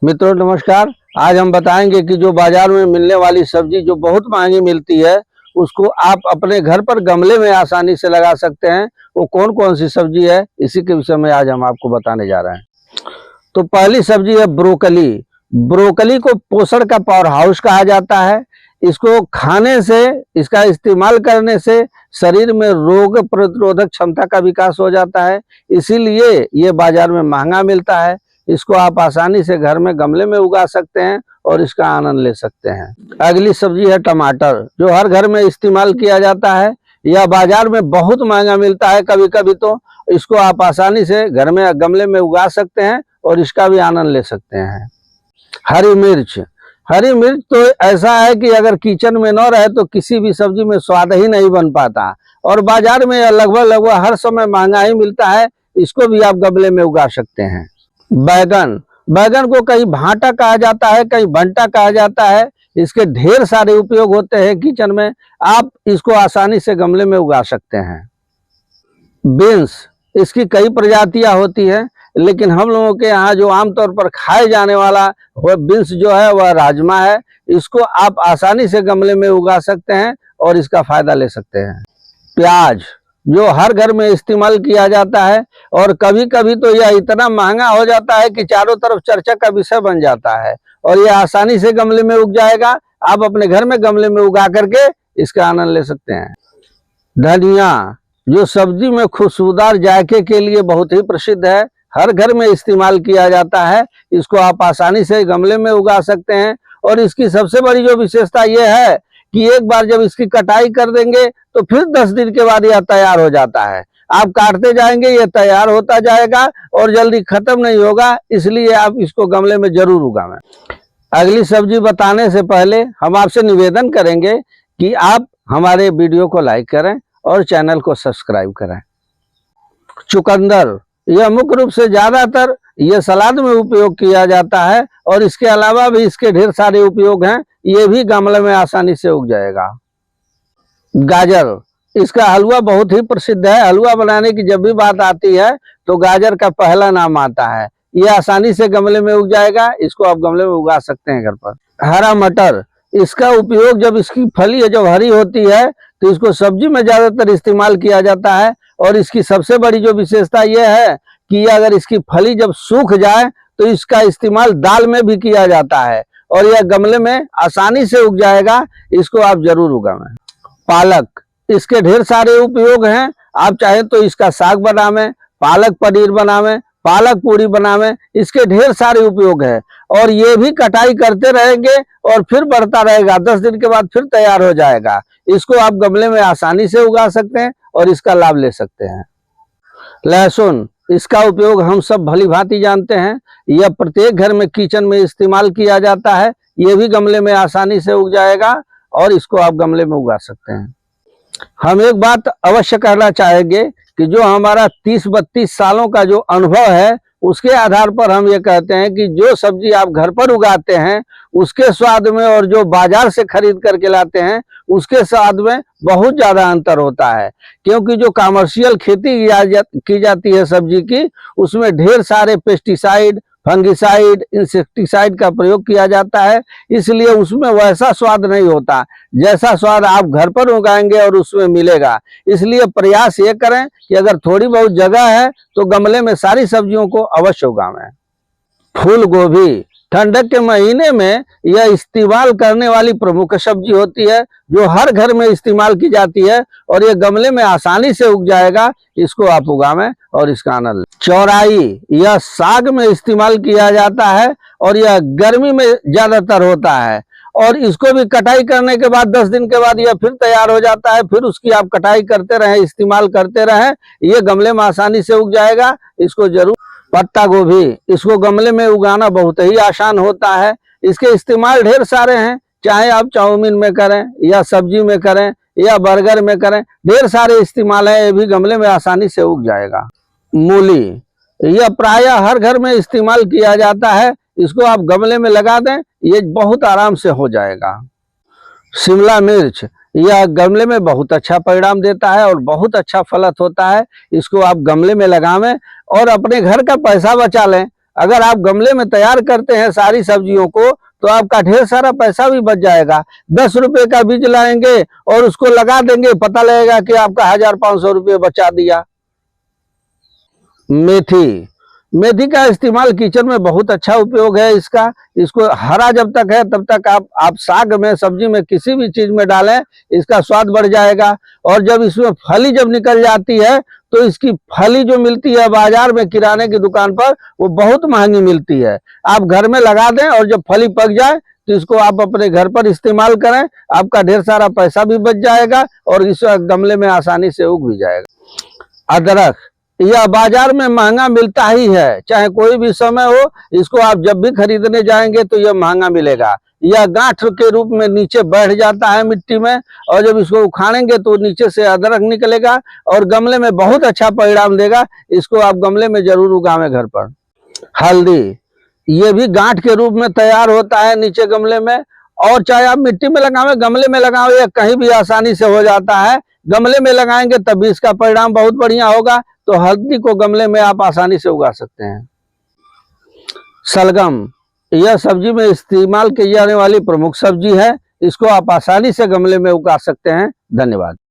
मित्रों नमस्कार। आज हम बताएंगे कि जो बाजार में मिलने वाली सब्जी जो बहुत महंगी मिलती है उसको आप अपने घर पर गमले में आसानी से लगा सकते हैं। वो कौन कौन सी सब्जी है, इसी के विषय में आज हम आपको बताने जा रहे हैं। तो पहली सब्जी है ब्रोकली। ब्रोकली को पोषण का पावर हाउस कहा जाता है। इसको खाने से, इसका इस्तेमाल करने से शरीर में रोग प्रतिरोधक क्षमता का विकास हो जाता है, इसीलिए ये बाजार में महंगा मिलता है। इसको आप आसानी से घर में गमले में उगा सकते हैं और इसका आनंद ले सकते हैं। अगली सब्जी है टमाटर, जो हर घर में इस्तेमाल किया जाता है। यह बाजार में बहुत महंगा मिलता है कभी कभी, तो इसको आप आसानी से घर में गमले में उगा सकते हैं और इसका भी आनंद ले सकते हैं। हरी मिर्च। हरी मिर्च तो ऐसा है कि अगर किचन में न रहे तो किसी भी सब्जी में स्वाद ही नहीं बन पाता, और बाजार में लगभग हर समय महंगा ही मिलता है। इसको भी आप गमले में उगा सकते हैं। बैगन। बैगन को कहीं भांटा कहा जाता है, कहीं भंटा कहा जाता है। इसके ढेर सारे उपयोग होते हैं किचन में। आप इसको आसानी से गमले में उगा सकते हैं। बीन्स, इसकी कई प्रजातियां होती हैं, लेकिन हम लोगों के यहाँ जो आमतौर पर खाए जाने वाला बीन्स जो है वह राजमा है। इसको आप आसानी से गमले में उगा सकते हैं और इसका फायदा ले सकते हैं। प्याज, जो हर घर में इस्तेमाल किया जाता है, और कभी कभी तो यह इतना महंगा हो जाता है कि चारों तरफ चर्चा का विषय बन जाता है, और यह आसानी से गमले में उग जाएगा। आप अपने घर में गमले में उगा करके इसका आनंद ले सकते हैं। धनिया, जो सब्जी में खुशबूदार जायके के लिए बहुत ही प्रसिद्ध है, हर घर में इस्तेमाल किया जाता है। इसको आप आसानी से गमले में उगा सकते हैं, और इसकी सबसे बड़ी जो विशेषता यह है कि एक बार जब इसकी कटाई कर देंगे तो फिर 10 दिन के बाद यह तैयार हो जाता है। आप काटते जाएंगे, यह तैयार होता जाएगा और जल्दी खत्म नहीं होगा, इसलिए आप इसको गमले में जरूर उगाएं। अगली सब्जी बताने से पहले हम आपसे निवेदन करेंगे कि आप हमारे वीडियो को लाइक करें और चैनल को सब्सक्राइब करें। चुकंदर, यह मुख्य रूप से ज्यादातर यह सलाद में उपयोग किया जाता है, और इसके अलावा भी इसके ढेर सारे उपयोग हैं। ये भी गमले में आसानी से उग जाएगा। गाजर, इसका हलवा बहुत ही प्रसिद्ध है। हलवा बनाने की जब भी बात आती है तो गाजर का पहला नाम आता है। यह आसानी से गमले में उग जाएगा। इसको आप गमले में उगा सकते हैं घर पर। हरा मटर, इसका उपयोग जब इसकी फली जब हरी होती है तो इसको सब्जी में ज्यादातर इस्तेमाल किया जाता है, और इसकी सबसे बड़ी जो विशेषता यह है कि अगर इसकी फली जब सूख जाए तो इसका इस्तेमाल दाल में भी किया जाता है, और यह गमले में आसानी से उग जाएगा। इसको आप जरूर उगाएं। पालक, इसके ढेर सारे उपयोग हैं। आप चाहें तो इसका साग बनावें, पालक पनीर बनावें, पालक पूरी बनावें, इसके ढेर सारे उपयोग है। और ये भी कटाई करते रहेंगे और फिर बढ़ता रहेगा, 10 दिन के बाद फिर तैयार हो जाएगा। इसको आप गमले में आसानी से उगा सकते हैं और इसका लाभ ले सकते हैं। लहसुन, इसका उपयोग हम सब भली भांति जानते हैं। यह प्रत्येक घर में किचन में इस्तेमाल किया जाता है। यह भी गमले में आसानी से उग जाएगा और इसको आप गमले में उगा सकते हैं। हम एक बात अवश्य कहना चाहेंगे कि जो हमारा 30-32 सालों का जो अनुभव है, उसके आधार पर हम ये कहते हैं कि जो सब्जी आप घर पर उगाते हैं उसके स्वाद में और जो बाजार से खरीद करके लाते हैं उसके स्वाद में बहुत ज्यादा अंतर होता है। क्योंकि जो कमर्शियल खेती की जाती है सब्जी की, उसमें ढेर सारे पेस्टिसाइड, फंगिसाइड, इंसेक्टिसाइड का प्रयोग किया जाता है, इसलिए उसमें वैसा स्वाद नहीं होता जैसा स्वाद आप घर पर उगाएंगे और उसमें मिलेगा। इसलिए प्रयास ये करें कि अगर थोड़ी बहुत जगह है तो गमले में सारी सब्जियों को अवश्य उगाएं। फूल गोभी, ठंडक के महीने में यह इस्तेमाल करने वाली प्रमुख सब्जी होती है, जो हर घर में इस्तेमाल की जाती है, और यह गमले में आसानी से उग जाएगा। इसको आप उगाएं और इसका आनंद लें। चौराई, यह साग में इस्तेमाल किया जाता है और यह गर्मी में ज्यादातर होता है, और इसको भी कटाई करने के बाद 10 दिन के बाद यह फिर तैयार हो जाता है। फिर उसकी आप कटाई करते रहें, इस्तेमाल करते रहें, ये गमले में आसानी से उग जाएगा। इसको जरूर। पत्ता गोभी, इसको गमले में उगाना बहुत ही आसान होता है। इसके इस्तेमाल ढेर सारे हैं, चाहे आप चाउमीन में करें या सब्जी में करें या बर्गर में करें, ढेर सारे इस्तेमाल है। ये भी गमले में आसानी से उग जाएगा। मूली, यह प्रायः हर घर में इस्तेमाल किया जाता है। इसको आप गमले में लगा दें, ये बहुत आराम से हो जाएगा। शिमला मिर्च, यह गमले में बहुत अच्छा परिणाम देता है और बहुत अच्छा फलत होता है। इसको आप गमले में लगावें और अपने घर का पैसा बचा लें। अगर आप गमले में तैयार करते हैं सारी सब्जियों को तो आपका ढेर सारा पैसा भी बच जाएगा। 10 रुपए का बीज लाएंगे और उसको लगा देंगे, पता लगेगा कि आपका 1500 रुपये बचा दिया। मेथी, मेथी का इस्तेमाल किचन में बहुत अच्छा उपयोग है इसका। इसको हरा जब तक है तब तक आप साग में, सब्जी में, किसी भी चीज में डालें, इसका स्वाद बढ़ जाएगा। और जब इसमें फली जब निकल जाती है तो इसकी फली जो मिलती है बाजार में किराने की दुकान पर, वो बहुत महंगी मिलती है। आप घर में लगा दें और जब फली पक जाए तो इसको आप अपने घर पर इस्तेमाल करें, आपका ढेर सारा पैसा भी बच जाएगा और इस गमले में आसानी से उग भी जाएगा। अदरक, यह बाजार में महंगा मिलता ही है, चाहे कोई भी समय हो। इसको आप जब भी खरीदने जाएंगे तो यह महंगा मिलेगा। यह गांठ के रूप में नीचे बैठ जाता है मिट्टी में, और जब इसको उखाड़ेंगे तो नीचे से अदरक निकलेगा और गमले में बहुत अच्छा परिणाम देगा। इसको आप गमले में जरूर उगाएं घर पर। हल्दी, ये भी गांठ के रूप में तैयार होता है नीचे गमले में, और चाहे आप मिट्टी में लगावें, गमले में लगावें, या कहीं भी आसानी से हो जाता है। गमले में लगाएंगे तभी इसका परिणाम बहुत बढ़िया होगा। तो हल्दी को गमले में आप आसानी से उगा सकते हैं। सलगम, यह सब्जी में इस्तेमाल की जाने वाली प्रमुख सब्जी है। इसको आप आसानी से गमले में उगा सकते हैं। धन्यवाद।